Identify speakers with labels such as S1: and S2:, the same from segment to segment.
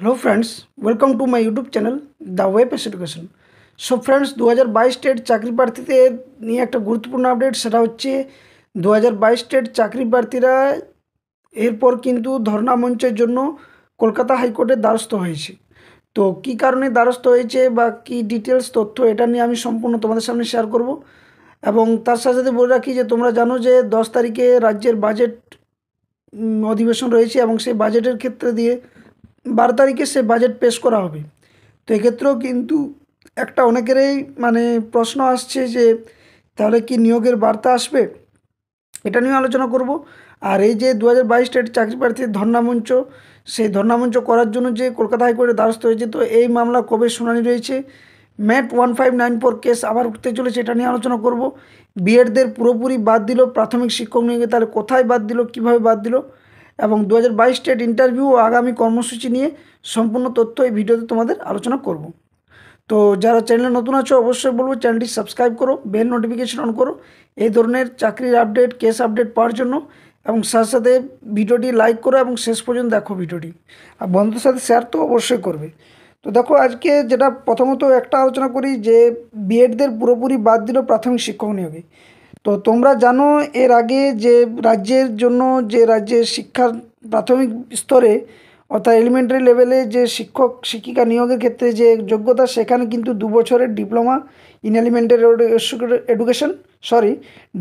S1: Hello friends, welcome to my YouTube channel the way pace education. So friends 2022 TET চাকরি প্রার্থীদের নিয়ে একটা গুরুত্বপূর্ণ আপডেট, সেটা হচ্ছে 2022 টেট চাকরি প্রার্থীরা এরপর কিন্তু ধর্ণা মঞ্চের জন্য কলকাতা হাইকোর্টের দ্বারস্থ হয়েছে। তো কী কারণে দ্বারস্থ হয়েছে বা কী ডিটেলস তথ্য, এটা নিয়ে আমি সম্পূর্ণ তোমাদের সামনে শেয়ার করব। এবং তার সাথে সাথে বলে রাখি যে তোমরা জানো যে 10 তারিখে রাজ্যের বাজেট অধিবেশন রয়েছে এবং সেই বাজেটের ক্ষেত্রে দিয়ে 12 তারিখে সে বাজেট পেশ করা হবে। তো এক্ষেত্রেও কিন্তু একটা অনেকেরই প্রশ্ন আসছে যে তাহলে কি নিয়োগের বার্তা আসবে, এটা নিয়ে আলোচনা করব। আর এই যে 2022 টেট চাকরি প্রার্থীর ধর্ণামঞ্চ, সেই ধর্ণামঞ্চ করার জন্য যে কলকাতা হাইকোর্টের দ্বারস্থ হয়েছে, তো এই মামলা কবে শুনানি রয়েছে, ম্যাট 1594 কেস আবার উঠতে চলেছে, এটা নিয়ে আলোচনা করব। বিএডদের পুরোপুরি বাদ দিল প্রাথমিক শিক্ষক নিয়োগে, তাহলে কোথায় বাদ দিল, কীভাবে বাদ দিল, এবং 2022 টেট ইন্টারভিউ ও আগামী কর্মসূচি নিয়ে সম্পূর্ণ তথ্য এই ভিডিওতে তোমাদের আলোচনা করব। তো যারা চ্যানেলে নতুন আছো অবশ্যই বলবো চ্যানেলটি সাবস্ক্রাইব করো, বেল নোটিফিকেশন অন করো এই ধরনের চাকরির আপডেট, কেস আপডেট পাওয়ার জন্য, এবং সাথে সাথে ভিডিওটি লাইক করো এবং শেষ পর্যন্ত দেখো ভিডিওটি, আর বন্ধুদের সাথে শেয়ার তো অবশ্যই করবে। তো দেখো, আজকে যেটা প্রথমত একটা আলোচনা করি যে বিএডদের পুরোপুরি বাদ দিল প্রাথমিক শিক্ষক নিয়োগে। তো তোমরা জানো এর আগে যে রাজ্যের জন্য, যে রাজ্যের শিক্ষার প্রাথমিক স্তরে অর্থাৎ এলিমেন্টারি লেভেলে যে শিক্ষক শিক্ষিকা নিয়োগের ক্ষেত্রে যে যোগ্যতা, সেখানে কিন্তু 2 বছরের diploma in elementary education,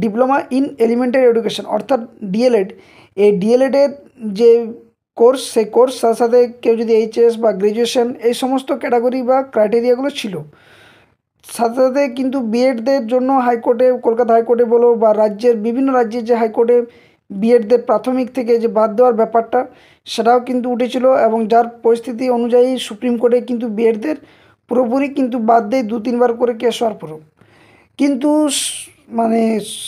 S1: diploma in elementary education অর্থাৎ ডিএলএড, এই ডিএলএডের যে কোর্স, সেই কোর্স সাথে সাথে কেউ যদি এইচএস বা গ্র্যাজুয়েশন, এই সমস্ত ক্যাটাগরি বা ক্রাইটেরিয়াগুলো ছিল। সাথে সাথে কিন্তু বিএডদের জন্য হাইকোর্টে, কলকাতা হাইকোর্টে বলো বা রাজ্যের বিভিন্ন রাজ্যের যে হাইকোর্টে বিএডদের প্রাথমিক থেকে যে বাদ দেওয়ার ব্যাপারটা, সেটাও কিন্তু উঠেছিল, এবং যার পরিস্থিতি অনুযায়ী সুপ্রিম কোর্টে কিন্তু বিএডদের পুরোপুরি কিন্তু বাদ দেয় 2-3 বার করে কেস হওয়ার পরেও। কিন্তু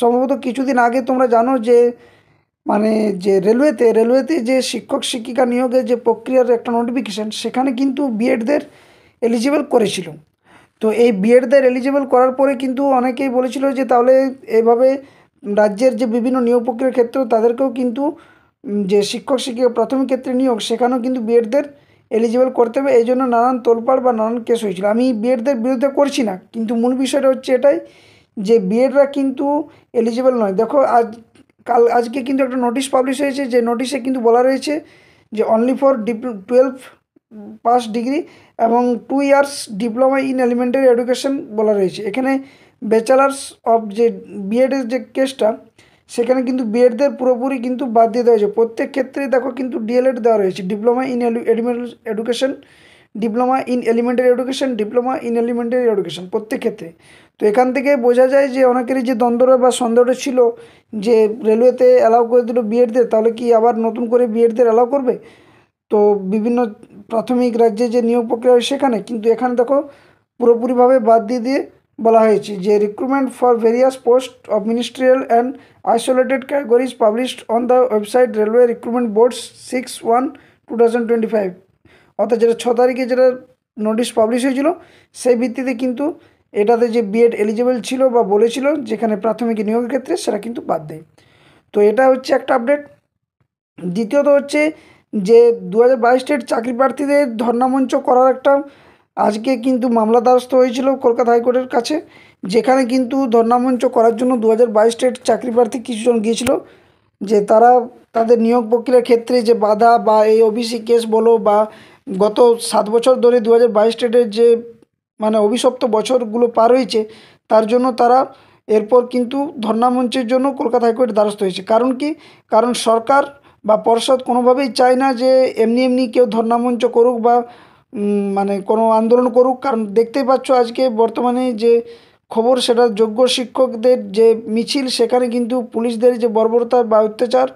S1: সম্ভবত কিছুদিন আগে তোমরা জানো যে যে রেলওয়েতে যে শিক্ষক শিক্ষিকা নিয়োগের যে প্রক্রিয়ার একটা নোটিফিকেশান, সেখানে কিন্তু বিএডদের এলিজিবল করেছিল। তো এই বিএডদের এলিজিবল করার পরে কিন্তু অনেকেই বলেছিল যে তাহলে এভাবে রাজ্যের যে বিভিন্ন নিয়োগ প্রক্রিয়ার ক্ষেত্রেও তাদেরকেও কিন্তু যে শিক্ষক শিক্ষিকা প্রাথমিক ক্ষেত্রে নিয়োগ, সেখানেও কিন্তু বিএডদের এলিজিবল করতে হবে। এই জন্য নানান তোলপাড় বা নানান কেস হয়েছিল। আমি বিএডদের বিরুদ্ধে করছি না, কিন্তু মূল বিষয়টা হচ্ছে এটাই যে বিএডরা কিন্তু এলিজিবল নয়। দেখো, আজকে কিন্তু একটা নোটিশ পাবলিশ হয়েছে, যে নোটিশে কিন্তু বলা রয়েছে যে অনলি ফর 12 পাস ডিগ্রি এবং 2 years diploma in elementary education বলা রয়েছে। এখানে ব্যাচেলার্স অফ যে বিএডের যে কেসটা, সেখানে কিন্তু বিএডদের পুরোপুরি কিন্তু বাদ দিয়ে দেওয়া হয়েছে। প্রত্যেক ক্ষেত্রে দেখো কিন্তু ডিএলএড দেওয়া রয়েছে, diploma in education, diploma in elementary education, diploma in elementary education, প্রত্যেক ক্ষেত্রে। তো এখান থেকে বোঝা যায় যে অনেকেরই যে দ্বন্দ্বটা বা সন্দেহটা ছিল যে রেলওয়েতে অ্যালাউ করে দিল বিএডদের, তাহলে কি আবার নতুন করে বিএডদের অ্যালাউ করবে। তো বিভিন্ন প্রাথমিক রাজ্যে যে নিয়োগ প্রক্রিয়া হয় সেখানে, কিন্তু এখানে দেখো পুরোপুরিভাবে বাদ দিয়ে বলা হয়েছে যে recruitment for various post of ministerial and isolated categories published on the website railway recruitment board 6/1/2025, অর্থাৎ যেটা 6 তারিখে যেটা নোটিশ পাবলিশ হয়েছিল, সেই ভিত্তিতে কিন্তু এটাতে যে বিএড এলিজিবল ছিল বা বলেছিল যেখানে প্রাথমিক নিয়োগের ক্ষেত্রে, সেটা কিন্তু বাদ দেয়। তো এটা হচ্ছে একটা আপডেট। দ্বিতীয়ত হচ্ছে যে 2022 টেট চাকরি প্রার্থীদের ধর্ণামঞ্চ করার একটা আজকে কিন্তু মামলা দ্বারস্থ হয়েছিল কলকাতা হাইকোর্টের কাছে, যেখানে কিন্তু ধর্ণামঞ্চ করার জন্য 2022 টেট চাকরি প্রার্থী কিছুজন গিয়েছিল, যে তারা তাদের নিয়োগ প্রক্রিয়ার ক্ষেত্রে যে বাধা বা এই ওবিসি কেস বলো বা গত 7 বছর ধরে 2022 টেটের যে অভিশপ্ত বছরগুলো পার হয়েছে, তার জন্য তারা এরপর কিন্তু ধর্ণামঞ্চের জন্য কলকাতা হাইকোর্টের দ্বারস্থ হয়েছে। কারণ কি? কারণ সরকার বা পর্ষদ কোনোভাবেই চায় না যে এমনি এমনি কেউ ধর্ণামঞ্চ করুক বা কোনো আন্দোলন করুক। কারণ দেখতেই পাচ্ছ আজকে বর্তমানে যে খবর, সেটা যোগ্য শিক্ষকদের যে মিছিল, সেখানে কিন্তু পুলিশদের যে বর্বরতা বা অত্যাচার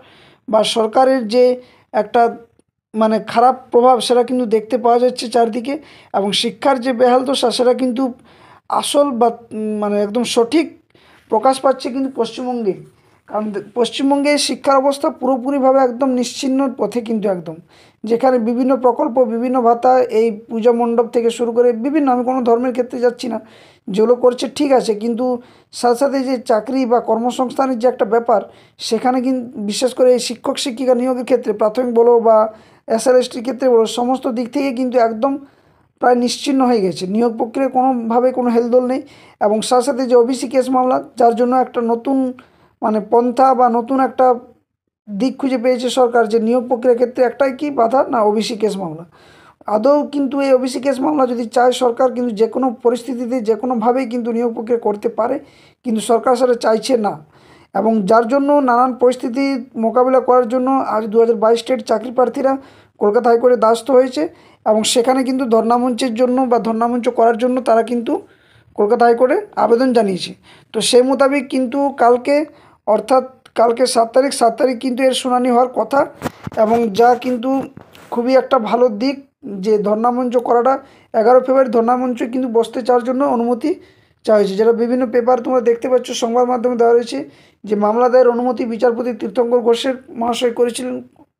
S1: বা সরকারের যে একটা খারাপ প্রভাব, সেটা কিন্তু দেখতে পাওয়া যাচ্ছে চারদিকে। এবং শিক্ষার যে বেহাল দশা, সেটা কিন্তু আসল বা একদম সঠিক প্রকাশ পাচ্ছে কিন্তু পশ্চিমবঙ্গে। কারণ পশ্চিমবঙ্গে শিক্ষার অবস্থা পুরোপুরিভাবে একদম নিশ্চিহ্ন পথে, কিন্তু একদম, যেখানে বিভিন্ন প্রকল্প, বিভিন্ন ভাতা, এই পূজা মণ্ডপ থেকে শুরু করে বিভিন্ন, আমি কোনো ধর্মের ক্ষেত্রে যাচ্ছি না, যেগুলো করছে ঠিক আছে, কিন্তু সাথে সাথে যে চাকরি বা কর্মসংস্থানের যে একটা ব্যাপার, সেখানে কিন্তু বিশেষ করে এই শিক্ষক শিক্ষিকা নিয়োগের ক্ষেত্রে প্রাথমিক বলো বা SR/STর ক্ষেত্রে বলো, সমস্ত দিক থেকে কিন্তু একদম প্রায় নিশ্চিহ্ন হয়ে গেছে। নিয়োগ প্রক্রিয়ায় কোনোভাবে কোনো হেলদোল নেই। এবং সাথে সাথে যে ওবিসি কেস মামলা, যার জন্য একটা নতুন মানে পন্থা বা নতুন একটা দিক খুঁজে পেয়েছে সরকার, যে নিয়োগ প্রক্রিয়ার ক্ষেত্রে একটাই কি বাধা না, ওবিসি কেস মামলা। আদৌ কিন্তু এই ওবিসি কেস মামলা যদি চায় সরকার, কিন্তু যে কোনো পরিস্থিতিতে যে কোনোভাবেই কিন্তু নিয়োগ প্রক্রিয়া করতে পারে, কিন্তু সরকার সেটা চাইছে না। এবং যার জন্য নানান পরিস্থিতি মোকাবিলা করার জন্য আজ 2022 স্টেট চাকরি প্রার্থীরা কলকাতা হাইকোর্টে দ্বারস্থ হয়েছে। এবং সেখানে কিন্তু ধর্ণামঞ্চের জন্য বা ধর্ণামঞ্চ করার জন্য তারা কিন্তু কলকাতা হাইকোর্টে আবেদন জানিয়েছে। তো সেই মোতাবেক কিন্তু কালকে, অর্থাৎ কালকে 7 তারিখ কিন্তু এর শুনানি হওয়ার কথা। এবং যা কিন্তু খুবই একটা ভালো দিক যে ধর্ণামঞ্চ করাটা, 11 ফেব্রুয়ারি ধর্ণামঞ্চ কিন্তু বসতে চাওয়ার জন্য অনুমতি চাওয়া হয়েছে। যেটা বিভিন্ন পেপার তোমরা দেখতে পাচ্ছ, সংবাদ মাধ্যমে দেওয়া রয়েছে যে মামলা দায়ের অনুমতি বিচারপতি তীর্থঙ্কর ঘোষের মহাশয় করেছিলেন,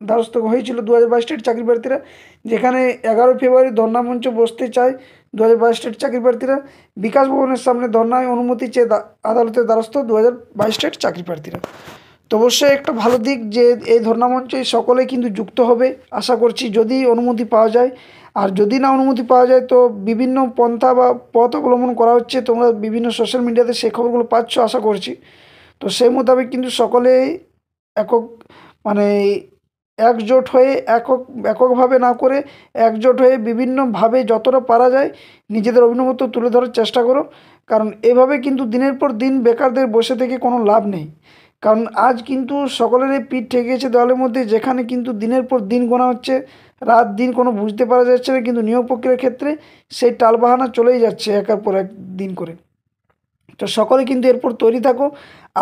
S1: দ্বারস্থ হয়েছিল 2022 স্টেট চাকরি প্রার্থীরা, যেখানে 11 ফেব্রুয়ারি ধর্ণামঞ্চ বসতে চায় 2022 স্টেট চাকরি প্রার্থীরা। বিকাশ ভবনের সামনে ধর্নায় অনুমতি চেয়ে আদালতের দ্বারস্থ 2022 স্টেট চাকরি প্রার্থীরা। তো অবশ্যই একটা ভালো দিক যে এই ধর্ণামঞ্চে সকলে কিন্তু যুক্ত হবে আশা করছি, যদি অনুমতি পাওয়া যায়। আর যদি না অনুমতি পাওয়া যায় তো বিভিন্ন পন্থা বা পথ অবলম্বন করা হচ্ছে, তোমরা বিভিন্ন সোশ্যাল মিডিয়াতে সেই খবরগুলো পাচ্ছ আশা করছি। তো সেই মোতাবেক কিন্তু সকলেই একক মানে একজোট হয়ে এককভাবে না করে একজোট হয়ে বিভিন্নভাবে যতটা পারা যায় নিজেদের অভিনবত্ব তুলে ধরার চেষ্টা করো। কারণ এভাবে কিন্তু দিনের পর দিন বেকারদের বসে থেকে কোনো লাভ নেই। কারণ আজ কিন্তু সকলেরই পিঠ ঠেকে গেছে দেওয়ালের মধ্যে, যেখানে কিন্তু দিনের পর দিন গোনা হচ্ছে, রাত দিন কোনো বুঝতে পারা যাচ্ছে না, কিন্তু নিয়োগ প্রক্রিয়ার ক্ষেত্রে সেই টালবাহানা চলেই যাচ্ছে একের পর এক দিন করে। তো সকলে কিন্তু এরপর তৈরি থাকো।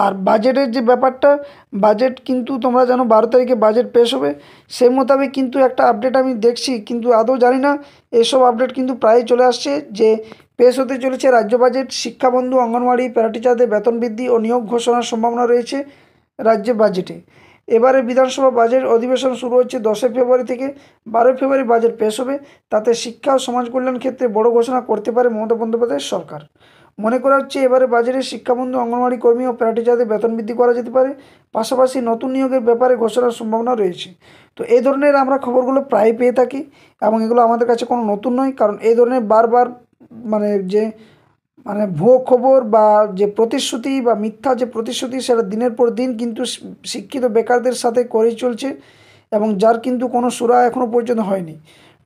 S1: আর বাজেটের যে ব্যাপারটা, বাজেট কিন্তু তোমরা জানো 12 তারিখে বাজেট পেশ হবে। সেই মোতাবেক কিন্তু একটা আপডেট আমি দেখছি, কিন্তু আদৌ জানি না, এসব আপডেট কিন্তু প্রায় চলে আসছে যে পেশ হতে চলেছে রাজ্য বাজেট। শিক্ষাবন্ধু, অঙ্গনওয়াড়ি, প্যারাটিচারদের বেতন বৃদ্ধি ও নিয়োগ ঘোষণার সম্ভাবনা রয়েছে রাজ্য বাজেটে। এবারে বিধানসভা বাজেট অধিবেশন শুরু হচ্ছে 10 ফেব্রুয়ারি থেকে। 12 ফেব্রুয়ারি বাজেট পেশ হবে। তাতে শিক্ষা ও সমাজ কল্যাণ ক্ষেত্রে বড় ঘোষণা করতে পারে মমতা বন্দ্যোপাধ্যায়ের সরকার। মনে করা হচ্ছে এবারে বাজেটে শিক্ষাবন্ধু, অঙ্গনওয়াড়ি কর্মী ও প্যারাটিচারদের বেতন বৃদ্ধি করা যেতে পারে। পাশাপাশি নতুন নিয়োগের ব্যাপারে ঘোষণার সম্ভাবনা রয়েছে। তো এই ধরনের আমরা খবরগুলো প্রায় পেয়ে থাকি এবং এগুলো আমাদের কাছে কোনো নতুন নয়। কারণ এই ধরনের বারবার যে ভুয়ো খবর বা যে প্রতিশ্রুতি বা মিথ্যা যে প্রতিশ্রুতি, সেটা দিনের পর দিন কিন্তু শিক্ষিত বেকারদের সাথে করেই চলছে। এবং যার কিন্তু কোনো সুরা এখনও পর্যন্ত হয়নি।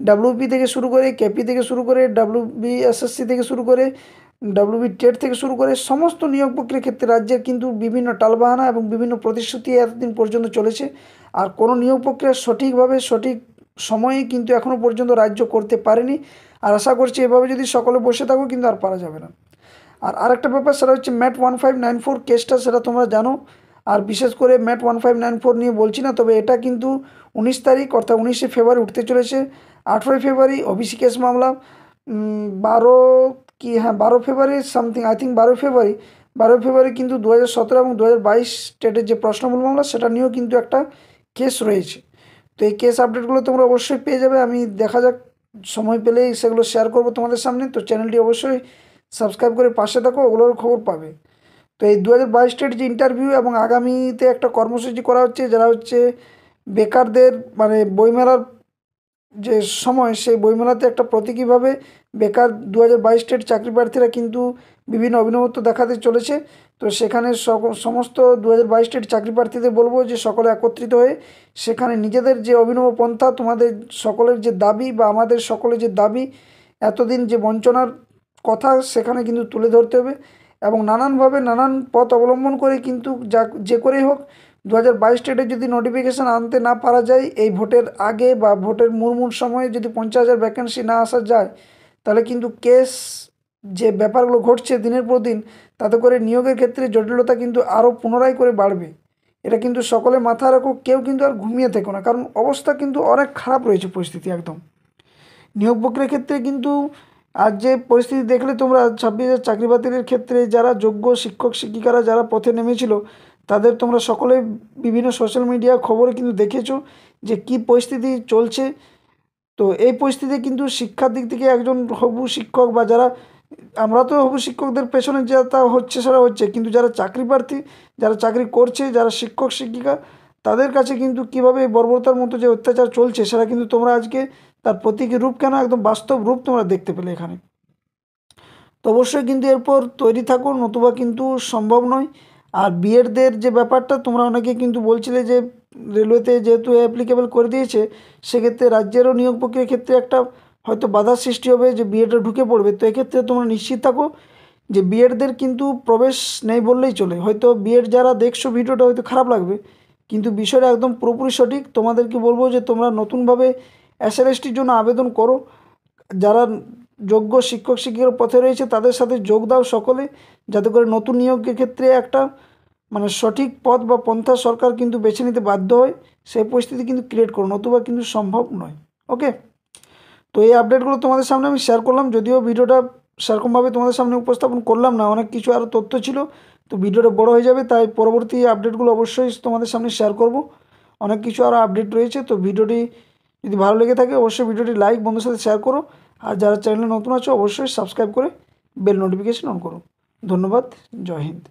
S1: ডাব্লিউপি থেকে শুরু করে, কেপি থেকে শুরু করে, WBSSC থেকে শুরু করে, WB টেট থেকে শুরু করে সমস্ত নিয়োগ প্রক্রিয়ার ক্ষেত্রে রাজ্যের কিন্তু বিভিন্ন টালবাহানা এবং বিভিন্ন প্রতিশ্রুতি এতদিন পর্যন্ত চলেছে। আর কোনো নিয়োগ প্রক্রিয়া সঠিকভাবে সঠিক সময়ে কিন্তু এখনও পর্যন্ত রাজ্য করতে পারেনি। আর আশা করছি এভাবে যদি সকলে বসে থাকো কিন্তু আর পারা যাবে না। আর আরেকটা ব্যাপার, সেটা হচ্ছে ম্যাট 1594 কেসটা, সেটা তোমরা জানো। আর বিশেষ করে ম্যাট 1594 নিয়ে বলছি না, তবে এটা কিন্তু 19 তারিখ অর্থাৎ 19শে ফেব্রুয়ারি উঠতে চলেছে। 18 ফেব্রুয়ারি ওবিসি কেস মামলা, 12 ফেব্রুয়ারি সামথিং, আই থিঙ্ক 12 ফেব্রুয়ারি কিন্তু 2017 এবং 2022 স্টেটের যে প্রশ্নমূল মামলা, সেটা নিয়েও কিন্তু একটা কেস রয়েছে। তো এই কেস আপডেটগুলো তোমরা অবশ্যই পেয়ে যাবে। আমি দেখা যাক সময় পেলেই সেগুলো শেয়ার করবো তোমাদের সামনে। তো চ্যানেলটি অবশ্যই সাবস্ক্রাইব করে পাশে থাকো, ওগুলোর খবর পাবে। তো এই 2022 স্টেট যে ইন্টারভিউ এবং আগামীতে একটা কর্মসূচি করা হচ্ছে, যারা হচ্ছে বেকারদের বইমেলার যে সময়, সেই বইমেলাতে একটা প্রতীকীভাবে বেকার 2022 স্টেট চাকরি প্রার্থীরা কিন্তু বিভিন্ন অভিনবত্ব দেখাতে চলেছে। তো সেখানে সমস্ত 2022 স্টেট চাকরি প্রার্থীদের বলবো যে সকলে একত্রিত হয়ে সেখানে নিজেদের যে অভিনব পন্থা, তোমাদের সকলের যে দাবি বা আমাদের সকলের যে দাবি, এতদিন যে বঞ্চনার কথা, সেখানে কিন্তু তুলে ধরতে হবে। এবং নানানভাবে নানান পথ অবলম্বন করে কিন্তু যে করেই হোক 2022 স্টেটে যদি নোটিফিকেশান আনতে না পারা যায় এই ভোটের আগে বা ভোটের মূল সময়ে, যদি 50,000 ভ্যাকেন্সি না আসা যায়, তাহলে কিন্তু কেস যে ব্যাপারগুলো ঘটছে দিনের পর দিন, তাতে করে নিয়োগের ক্ষেত্রে জটিলতা কিন্তু আরও পুনরায় করে বাড়বে। এটা কিন্তু সকলে মাথায় রাখো, কেউ কিন্তু আর ঘুমিয়ে থেকো না, কারণ অবস্থা কিন্তু অনেক খারাপ রয়েছে পরিস্থিতি একদম। নিয়োগ প্রক্রিয়ার ক্ষেত্রে কিন্তু আজ যে পরিস্থিতি দেখলে তোমরা, 26,000 চাকরি বাতিলের ক্ষেত্রে যারা যোগ্য শিক্ষক শিক্ষিকারা যারা পথে নেমেছিল, তাদের তোমরা সকলে বিভিন্ন সোশ্যাল মিডিয়া খবরে কিন্তু দেখেছো যে কী পরিস্থিতি চলছে। তো এই পরিস্থিতি কিন্তু শিক্ষার দিক থেকে একজন হবু শিক্ষক বা যারা, আমরা তো হবু শিক্ষকদের পেছনে যা তা হচ্ছে সেটা হচ্ছে, কিন্তু যারা চাকরি প্রার্থী, যারা চাকরি করছে, যারা শিক্ষক শিক্ষিকা, তাদের কাছে কিন্তু কীভাবে এই বর্বরতার মতো যে অত্যাচার চলছে সেটা কিন্তু তোমরা আজকে তার প্রতীকী রূপ কেন একদম বাস্তব রূপ তোমরা দেখতে পেলে এখানে। তো অবশ্যই কিন্তু এরপর তৈরি থাকো, নতুবা কিন্তু সম্ভব নয়। আর বিএডদের যে ব্যাপারটা তোমরা অনেকে কিন্তু বলছিলে যে রেলওয়েতে যেহেতু অ্যাপ্লিকেবল করে দিয়েছে, সেক্ষেত্রে রাজ্যেরও নিয়োগ প্রক্রিয়ার ক্ষেত্রে একটা হয়তো বাধার সৃষ্টি হবে যে বিএডরা ঢুকে পড়বে। তো এক্ষেত্রে তোমরা নিশ্চিত থাকো যে বিএডদের কিন্তু প্রবেশ নেই বললেই চলে। হয়তো বিএড যারা দেখছো ভিডিওটা হয়তো খারাপ লাগবে, কিন্তু বিষয়টা একদম পুরোপুরি সঠিক। তোমাদেরকে বলবো যে তোমরা নতুনভাবে এসএলএসটির জন্য আবেদন করো। যারা যোগ্য শিক্ষক শিক্ষিকার পথে রয়েছে তাদের সাথে যোগ দাও সকলে, যাতে করে নতুন নিয়োগের ক্ষেত্রে একটা সঠিক পথ বা পন্থা সরকার কিন্তু বেছে নিতে বাধ্য হয়। সেই পরিস্থিতি কিন্তু ক্রিয়েট করো, নতুবা কিন্তু সম্ভব নয়। ওকে, তো এই আপডেটগুলো তোমাদের সামনে আমি শেয়ার করলাম, যদিও ভিডিওটা সেরকমভাবে তোমাদের সামনে উপস্থাপন করলাম না, অনেক কিছু আরও তথ্য ছিল, তো ভিডিওটা বড় হয়ে যাবে। তাই পরবর্তী আপডেটগুলো অবশ্যই তোমাদের সামনে শেয়ার করব। অনেক কিছু আরও আপডেট রয়েছে। তো ভিডিওটি যদি ভালো লেগে থাকে অবশ্যই ভিডিওটি লাইক, বন্ধুর সাথে শেয়ার করো। আর যারা চ্যানেলে নতুন আছো অবশ্যই সাবস্ক্রাইব করে বেল নোটিফিকেশন অন করো। ধন্যবাদ, জয় হিন্দ।